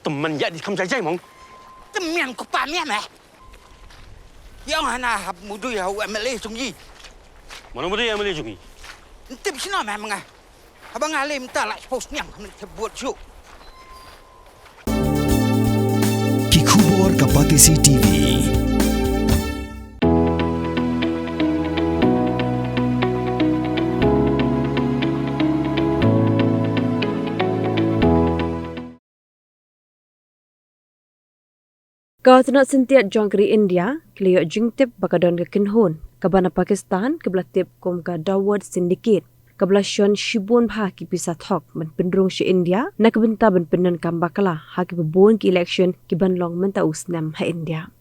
teman ya di kamsai jai mong. Teman ko pa miya meh. Yang hana hab mudu ya u MLA sungi. Mana muda yang boleh jungi? Tip Shna meh mengah. Abang alim tak lah post nyang buat show. Kikubor Kapatisi TV. Kau nak sentiat jangkri India, kelihok jingtip bakadon ke kinhon, kabana Pakistan kebelah tip kom ka Dawud Syndicate, kebelah Shon Shibun bah ki Pisa Thok men pendrung si India, nak kebenta ben penan kambakala ha ki bebon ki election ki ban long menta usnam ha India.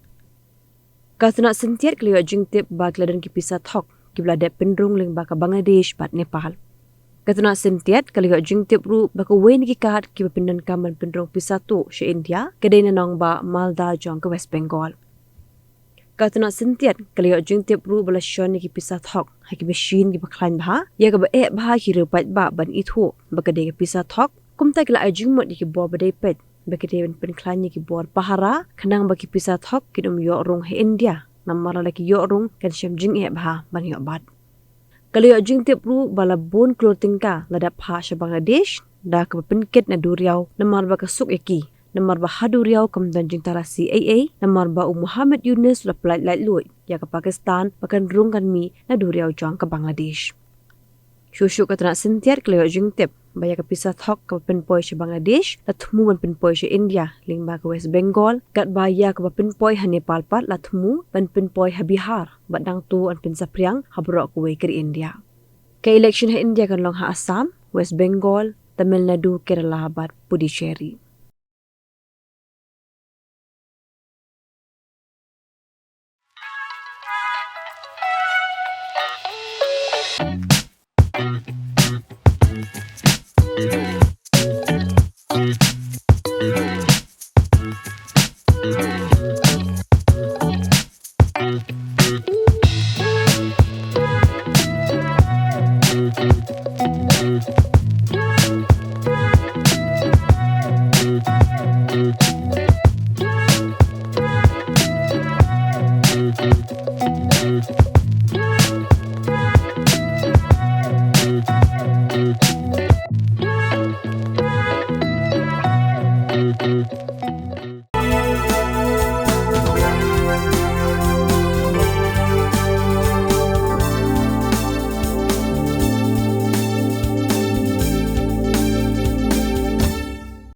Kau nak sentiat kelihok jingtip bakladon ki Pisa Thok, kebelah dep pendrung ling baka Bangladesh bat Nepal. Katuna sentiat kalihok jingtip ru baka wen ki kat ki penan kaman pendrong Pisa tu si India kedai nanong ba Malda jong ke West Bengal. Katuna sentiat kalihok jingtip ru bala Shon ki Pisa Thok ha ki machine ki baklan bah ya ka ba bah ki repat ba ban Ithuh baka de ki Pisa Thok kum ta kala ajingmot ki bo badai pet baka de ben klan ki bor pahara kanang ba ki Pisa Thok ki dum yo rong he India namara la ki yo rong kan sham jing bah ban yo bat. Kalihok jingtip ru bala bon clothing ka ladap ha sa Bangladesh da ka penkit na duriau namar ba kasuk eki namar ba haduriau kam dan jing tara CAA namar ba Muhammad Yunus la plat lat lui ya ka Pakistan pakan rung kan mi na duriau jong ka Bangladesh. Shushu ka tana sentiat kalihok jingtip baya ka Pisa Thok ka penpoi sa Bangladesh la thmu ban penpoi sa India ling ba ka West Bengal kat baya ka penpoi ha Nepal pat la thmu ban penpoi ha Bihar badang tu an pensapriang ha brok kuwe ke India. Ka election ha India kan long ha Assam, West Bengal, Tamil Nadu, Kerala bat Puducherry.